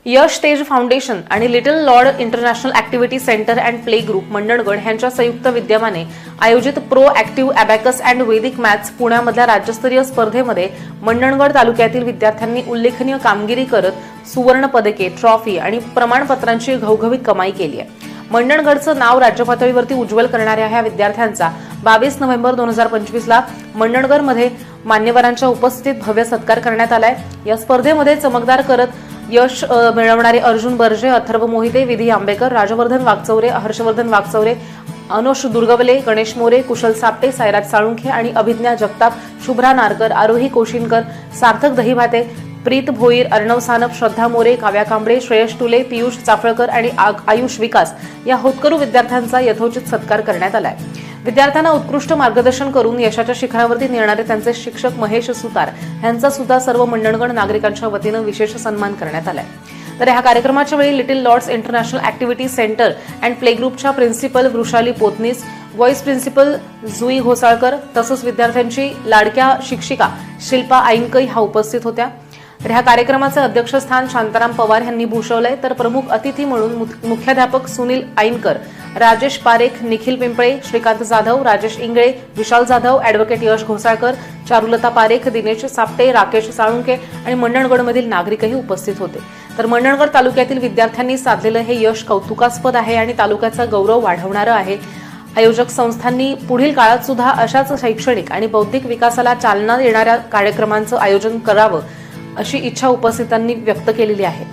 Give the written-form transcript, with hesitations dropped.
यश तेज फाउंडेशन आणि little Lord international activity centre and play group Mandangad यांच्या संयुक्त विद्यमाने आयोजित प्रो ऍक्टिव्ह अबॅकस अँड वैदिक मॅथ्स पुण्यामधल्या राज्यस्तरीय स्पर्धेमध्ये मंडणगड तालुक्यातील विद्यार्थ्यांनी उल्लेखनीय कामगिरी करत सुवर्ण पदके, ट्रॉफी आणि प्रमाणपत्रांची घवघवीत कमाई केली आहे। मंडणगडचं नाव राज्य पातळीवरती उज्ज्वल करणाऱ्या ह्या विद्यार्थ्यांचा 22 नोव्हेंबर 2025 ला मंडणगडमध्ये मान्यवरांच्या उपस्थितीत भव्य सत्कार करण्यात आलाय। या स्पर्धेमध्ये चमकदार करत यश मिळवणारे अर्जुन बर्जे, अथर्व मोहिते, विधी आंबेकर, राजवर्धन वागचौरे, हर्षवर्धन वागचौरे, अनुष दुर्गवले, गणेश मोरे, कुशल सापटे, सायराज साळुंखे आणि अभिज्ञा जगताप, शुभ्रा नारकर, आरोही कोशिनकर, सार्थक दहिभाते, प्रीत भोईर, अर्णव सानप, श्रद्धा मोरे, काव्या कांबळे, श्रेयश टुले, पियुष चाफळकर आणि आयुष विकास या होतकरू विद्यार्थ्यांचा यथोचित सत्कार करण्यात आलाय। विद्यार्थ्यांना उत्कृष्ट मार्गदर्शन करून यशाच्या शिखरावरती नेणारे त्यांचे शिक्षक महेश सुतार यांचा सुद्धा सर्व मंडणगड नागरिकांच्या वतीने विशेष सन्मान करण्यात आलाय। तर या कार्यक्रमाच्या वेळी little lords international activity centre and play ग्रुपच्या principal Vrushali Potnis, vice principal Jui Ghosalkar तसंच विद्यार्थ्यांची लाडक्या शिक्षिका शिल्पा आईनकै ह्या उपस्थित होत्या। तर ह्या कार्यक्रमाचे अध्यक्षस्थान शांताराम पवार यांनी भूषवलंय। तर प्रमुख अतिथी म्हणून मुख्याध्यापक सुनील आईनकर, राजेश पारेख, निखिल पिंपळे, श्रीकांत जाधव, राजेश इंगळे, विशाल जाधव, ॲडव्होकेट यश घोसाळकर, चारुलता पारेख, दिनेश सापटे, राकेश साळुंखे आणि मंडणगडमधील नागरिकही उपस्थित होते। तर मंडणगड तालुक्यातील विद्यार्थ्यांनी साधलेलं हे यश कौतुकास्पद आहे आणि तालुक्याचा गौरव वाढवणारं आहे। आयोजक संस्थांनी पुढील काळात सुद्धा अशाच शैक्षणिक आणि बौद्धिक विकासाला चालना देणाऱ्या कार्यक्रमांचं आयोजन करावं अशी इच्छा उपस्थितांनी व्यक्त केलेली आहे।